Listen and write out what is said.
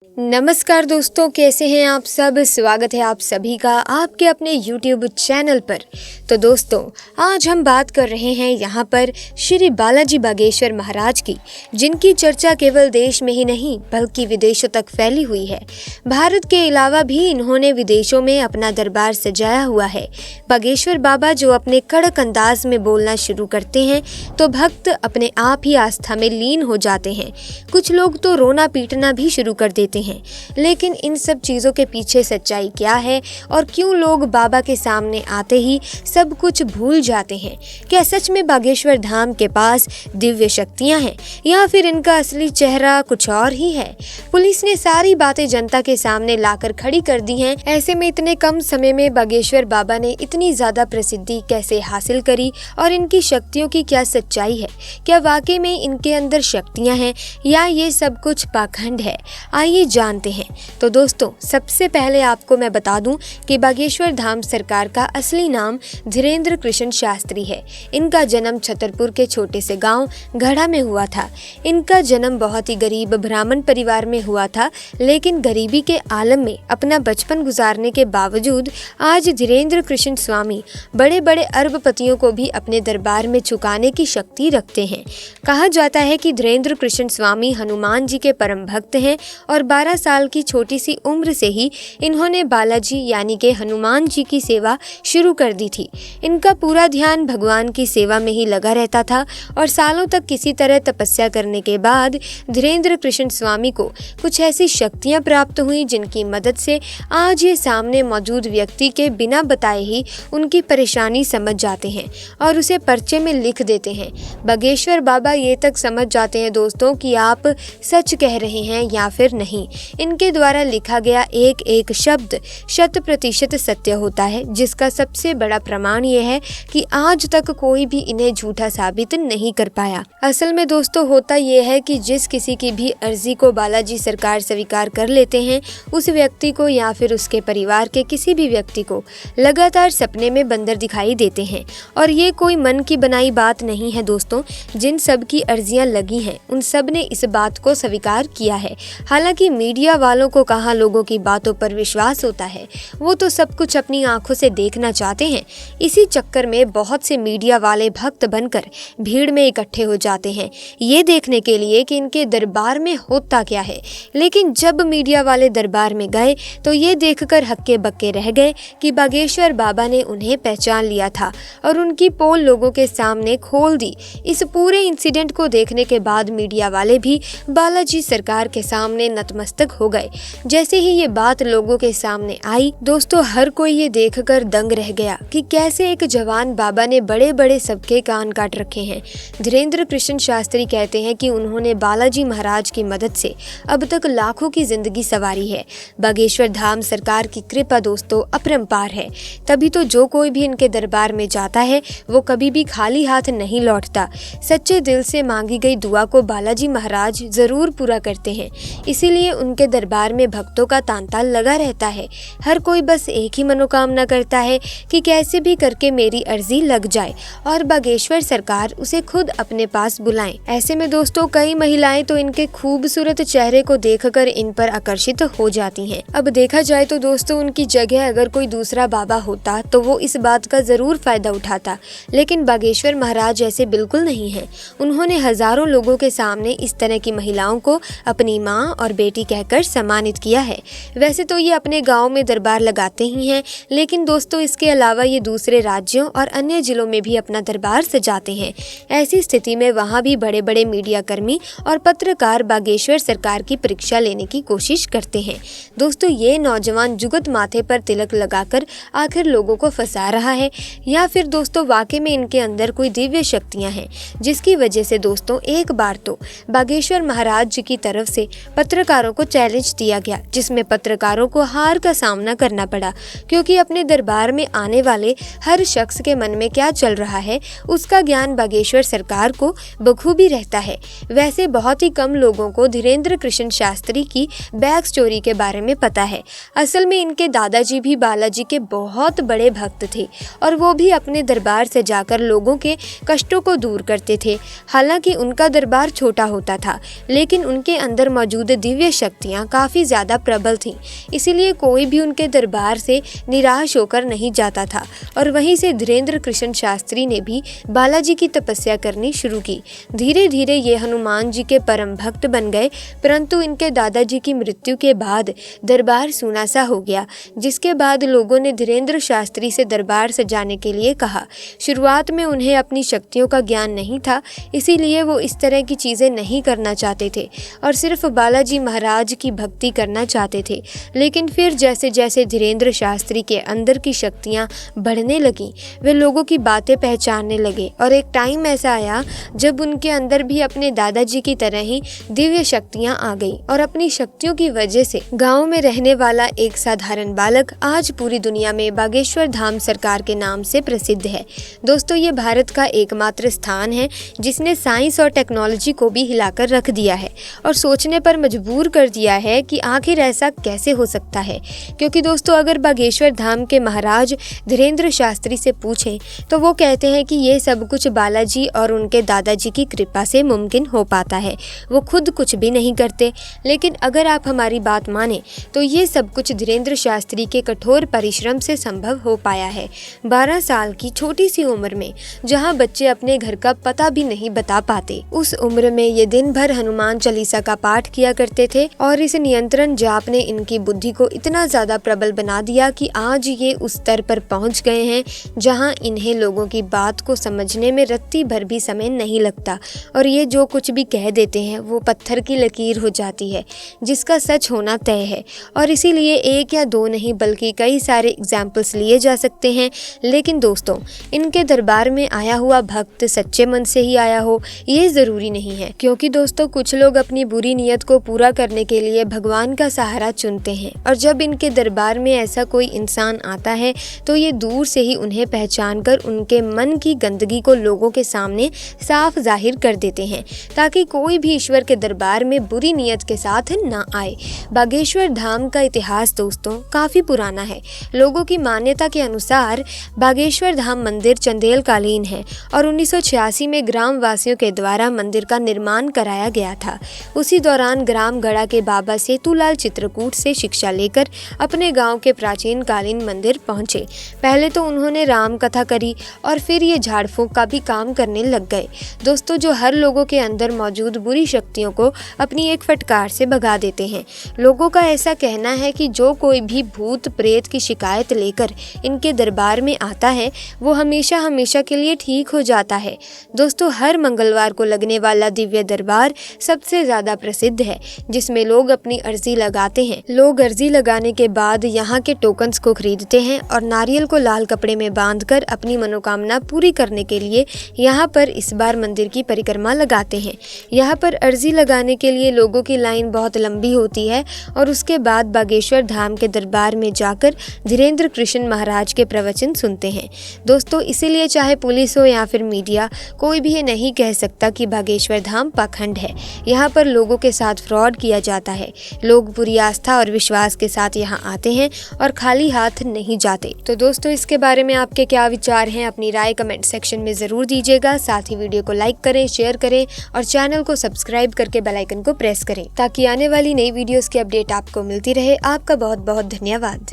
नमस्कार दोस्तों, कैसे हैं आप सब। स्वागत है आप सभी का आपके अपने YouTube चैनल पर। तो दोस्तों, आज हम बात कर रहे हैं यहाँ पर श्री बालाजी बागेश्वर महाराज की, जिनकी चर्चा केवल देश में ही नहीं बल्कि विदेशों तक फैली हुई है। भारत के अलावा भी इन्होंने विदेशों में अपना दरबार सजाया हुआ है। बागेश्वर बाबा जो अपने कड़क अंदाज में बोलना शुरू करते हैं तो भक्त अपने आप ही आस्था में लीन हो जाते हैं। कुछ लोग तो रोना पीटना भी शुरू कर देते हैं। लेकिन इन सब चीज़ों के पीछे सच्चाई क्या है और क्यों लोग बाबा के सामने आते ही सब कुछ भूल जाते हैं? क्या सच में बागेश्वर धाम के पास दिव्य शक्तियां हैं या फिर इनका असली चेहरा कुछ और ही है? पुलिस ने सारी बातें जनता के सामने लाकर खड़ी कर दी हैं। ऐसे में इतने कम समय में बागेश्वर बाबा ने इतनी ज्यादा प्रसिद्धि कैसे हासिल करी और इनकी शक्तियों की क्या सच्चाई है? क्या वाकई में इनके अंदर शक्तियां हैं या ये सब कुछ पाखंड है? आइए जानते हैं। तो दोस्तों, सबसे पहले आपको मैं बता दूं कि बागेश्वर धाम सरकार का असली नाम धीरेन्द्र कृष्ण शास्त्री है। इनका जन्म छतरपुर के छोटे से गांव गढ़ा में हुआ था। इनका जन्म बहुत ही गरीब ब्राह्मण परिवार में हुआ था, लेकिन गरीबी के आलम में अपना बचपन गुजारने के बावजूद आज धीरेन्द्र कृष्ण स्वामी बड़े बड़े अरबपतियों को भी अपने दरबार में झुकाने की शक्ति रखते हैं। कहा जाता है कि धीरेन्द्र कृष्ण स्वामी हनुमान जी के परम भक्त हैं और 12 साल की छोटी सी उम्र से ही इन्होंने बालाजी यानी कि हनुमान जी की सेवा शुरू कर दी थी। इनका पूरा ध्यान भगवान की सेवा में ही लगा रहता था और सालों तक किसी तरह तपस्या करने के बाद धीरेन्द्र कृष्ण स्वामी को कुछ ऐसी शक्तियां प्राप्त हुई जिनकी मदद से आज ये सामने मौजूद व्यक्ति के बिना बताए ही उनकी परेशानी समझ जाते हैं और उसे पर्चे में लिख देते हैं। बागेश्वर बाबा ये तक समझ जाते हैं दोस्तों कि आप सच कह रहे हैं या फिर नहीं। इनके द्वारा लिखा गया एक एक शब्द 100% सत्य होता है, जिसका सबसे बड़ा प्रमाण यह है कि आज तक कोई भी इन्हें झूठा साबित नहीं कर पाया। असल में दोस्तों, होता यह है कि जिस किसी की भी अर्जी को बालाजी सरकार स्वीकार कर लेते हैं, उस व्यक्ति को या फिर उसके परिवार के किसी भी व्यक्ति को लगातार सपने में बंदर दिखाई देते हैं। और ये कोई मन की बनाई बात नहीं है दोस्तों। जिन सब की अर्जियां लगी हैं उन सब ने इस बात को स्वीकार किया है। हालांकि मीडिया वालों को कहाँ लोगों की बातों पर विश्वास होता है, वो तो सब कुछ अपनी आंखों से देखना चाहते हैं। इसी चक्कर में बहुत से मीडिया वाले भक्त बनकर भीड़ में इकट्ठे हो जाते हैं, ये देखने के लिए कि इनके दरबार में होता क्या है। लेकिन जब मीडिया वाले दरबार में गए तो ये देखकर हक्के बक्के रह गए कि बागेश्वर बाबा ने उन्हें पहचान लिया था और उनकी पोल लोगों के सामने खोल दी। इस पूरे इंसिडेंट को देखने के बाद मीडिया वाले भी बालाजी सरकार के सामने नतमस्तक हो गए। जैसे ही ये बात लोगों के सामने आई दोस्तों, हर कोई ये देखकर दंग रह गया कि कैसे एक जवान बाबा ने बड़े बड़े सबके कान काट रखे हैं। धीरेन्द्र कृष्ण शास्त्री कहते हैं कि उन्होंने बालाजी महाराज की मदद से अब तक लाखों की जिंदगी संवारी है। बागेश्वर धाम सरकार की कृपा दोस्तों अपरंपार है, तभी तो जो कोई भी इनके दरबार में जाता है वो कभी भी खाली हाथ नहीं लौटता। सच्चे दिल से मांगी गई दुआ को बालाजी महाराज जरूर पूरा करते हैं, इसीलिए उनके दरबार में भक्तों का तांता लगा रहता है। हर कोई बस एक ही मनोकामना करता है कि कैसे भी करके मेरी अर्जी लग जाए और बागेश्वर सरकार उसे खुद अपने पास बुलाएं। ऐसे में दोस्तों, कई महिलाएं तो इनके खूबसूरत चेहरे को देखकर इन पर आकर्षित हो जाती हैं। अब देखा जाए तो दोस्तों, उनकी जगह अगर कोई दूसरा बाबा होता तो वो इस बात का जरूर फायदा उठाता, लेकिन बागेश्वर महाराज ऐसे बिल्कुल नहीं है। उन्होंने हजारों लोगों के सामने इस तरह की महिलाओं को अपनी माँ और बेटी कहकर सम्मानित किया है। वैसे तो ये अपने गांव में दरबार लगाते ही हैं, लेकिन दोस्तों इसके अलावा ये दूसरे राज्यों और अन्य जिलों में भी अपना दरबार सजाते हैं। ऐसी स्थिति में वहां भी बड़े बड़े मीडिया कर्मी और पत्रकार बागेश्वर सरकार की परीक्षा लेने की कोशिश करते हैं। दोस्तों, ये नौजवान जुगत माथे पर तिलक लगाकर आखिर लोगों को फंसा रहा है या फिर दोस्तों वाकई में इनके अंदर कोई दिव्य शक्तियां हैं, जिसकी वजह से दोस्तों एक बार तो बागेश्वर महाराज जी की तरफ से पत्रकारों को चैलेंज दिया गया, जिसमें पत्रकारों को हार का सामना करना पड़ा, क्योंकि अपने दरबार में आने वाले हर शख्स के मन में क्या चल रहा है उसका ज्ञान बागेश्वर सरकार को बखूबी रहता है। वैसे बहुत ही कम लोगों को धीरेन्द्र कृष्ण शास्त्री की बैक स्टोरी के बारे में पता है। असल में इनके दादाजी भी बालाजी के बहुत बड़े भक्त थे और वो भी अपने दरबार से जाकर लोगों के कष्टों को दूर करते थे। हालांकि उनका दरबार छोटा होता था, लेकिन उनके अंदर मौजूद दिव्य दिव्य शक्तियाँ काफ़ी ज़्यादा प्रबल थीं, इसीलिए कोई भी उनके दरबार से निराश होकर नहीं जाता था। और वहीं से धीरेन्द्र कृष्ण शास्त्री ने भी बालाजी की तपस्या करनी शुरू की। धीरे धीरे ये हनुमान जी के परम भक्त बन गए, परंतु इनके दादाजी की मृत्यु के बाद दरबार सूना सा हो गया, जिसके बाद लोगों ने धीरेन्द्र शास्त्री से दरबार सजाने के लिए कहा। शुरुआत में उन्हें अपनी शक्तियों का ज्ञान नहीं था, इसीलिए वो इस तरह की चीज़ें नहीं करना चाहते थे और सिर्फ बालाजी महाराज की भक्ति करना चाहते थे। लेकिन फिर जैसे जैसे धीरेन्द्र शास्त्री के अंदर की शक्तियाँ बढ़ने लगीं, वे लोगों की बातें पहचानने लगे और एक टाइम ऐसा आया जब उनके अंदर भी अपने दादाजी की तरह ही दिव्य शक्तियाँ आ गईं और अपनी शक्तियों की वजह से गाँव में रहने वाला एक साधारण बालक आज पूरी दुनिया में बागेश्वर धाम सरकार के नाम से प्रसिद्ध है। दोस्तों, ये भारत का एकमात्र स्थान है जिसने साइंस और टेक्नोलॉजी को भी हिलाकर रख दिया है और सोचने पर मजबूर कर दिया है कि आखिर ऐसा कैसे हो सकता है। क्योंकि दोस्तों, अगर बागेश्वर धाम के महाराज धीरेन्द्र शास्त्री से पूछें तो वो कहते हैं कि ये सब कुछ बालाजी और उनके दादाजी की कृपा से मुमकिन हो पाता है, वो खुद कुछ भी नहीं करते। लेकिन अगर आप हमारी बात माने तो ये सब कुछ धीरेन्द्र शास्त्री के कठोर परिश्रम से संभव हो पाया है। 12 साल की छोटी सी उम्र में, जहाँ बच्चे अपने घर का पता भी नहीं बता पाते, उस उम्र में ये दिन भर हनुमान चालीसा का पाठ किया करते थे और इस नियंत्रण जाप ने इनकी बुद्धि को इतना ज्यादा प्रबल बना दिया कि आज ये उस स्तर पर पहुंच गए हैं जहां इन्हें लोगों की बात को समझने में रत्ती भर भी समय नहीं लगता और ये जो कुछ भी कह देते हैं वो पत्थर की लकीर हो जाती है, जिसका सच होना तय है। और इसीलिए एक या दो नहीं बल्कि कई सारे एग्जाम्पल्स लिए जा सकते हैं। लेकिन दोस्तों, इनके दरबार में आया हुआ भक्त सच्चे मन से ही आया हो ये ज़रूरी नहीं है, क्योंकि दोस्तों कुछ लोग अपनी बुरी नीयत को पूरा करने के लिए भगवान का सहारा चुनते हैं और जब इनके दरबार में ऐसा कोई इंसान आता है तो ये दूर से ही उन्हें पहचान कर उनके मन की गंदगी को लोगों के सामने साफ जाहिर कर देते हैं, ताकि कोई भी ईश्वर के दरबार में बुरी नीयत के साथ ना आए। बागेश्वर धाम का इतिहास दोस्तों काफ़ी पुराना है। लोगों की मान्यता के अनुसार बागेश्वर धाम मंदिर चंदेल कालीन है और 1986 में ग्राम वासियों के द्वारा मंदिर का निर्माण कराया गया था। उसी दौरान ग्राम गड़ा के बाबा सेतुलाल चित्रकूट से शिक्षा लेकर अपने गांव के प्राचीन कालीन मंदिर पहुंचे। पहले तो उन्होंने राम कथा करी और फिर ये झाड़ फूंक का भी काम करने लग गए दोस्तों, जो हर लोगों के अंदर मौजूद बुरी शक्तियों को अपनी एक फटकार से भगा देते हैं। लोगों का ऐसा कहना है कि जो कोई भी भूत प्रेत की शिकायत लेकर इनके दरबार में आता है वो हमेशा हमेशा के लिए ठीक हो जाता है। दोस्तों, हर मंगलवार को लगने वाला दिव्य दरबार सबसे ज़्यादा प्रसिद्ध है, जिसमें लोग अपनी अर्जी लगाते हैं। लोग अर्जी लगाने के बाद यहाँ के टोकन्स को खरीदते हैं और नारियल को लाल कपड़े में बांधकर अपनी मनोकामना पूरी करने के लिए यहाँ पर इस बार मंदिर की परिक्रमा लगाते हैं। यहाँ पर अर्जी लगाने के लिए लोगों की लाइन बहुत लंबी होती है और उसके बाद बागेश्वर धाम के दरबार में जाकर धीरेन्द्र कृष्ण महाराज के प्रवचन सुनते हैं। दोस्तों, इसीलिए चाहे पुलिस हो या फिर मीडिया, कोई भी ये नहीं कह सकता कि बागेश्वर धाम पाखंड है। यहाँ पर लोगों के साथ फ्रॉड किया जाता है। लोग पूरी आस्था और विश्वास के साथ यहाँ आते हैं और खाली हाथ नहीं जाते। तो दोस्तों, इसके बारे में आपके क्या विचार हैं, अपनी राय कमेंट सेक्शन में ज़रूर दीजिएगा। साथ ही वीडियो को लाइक करें, शेयर करें और चैनल को सब्सक्राइब करके बेल आइकन को प्रेस करें ताकि आने वाली नई वीडियोस की अपडेट आपको मिलती रहे। आपका बहुत बहुत धन्यवाद।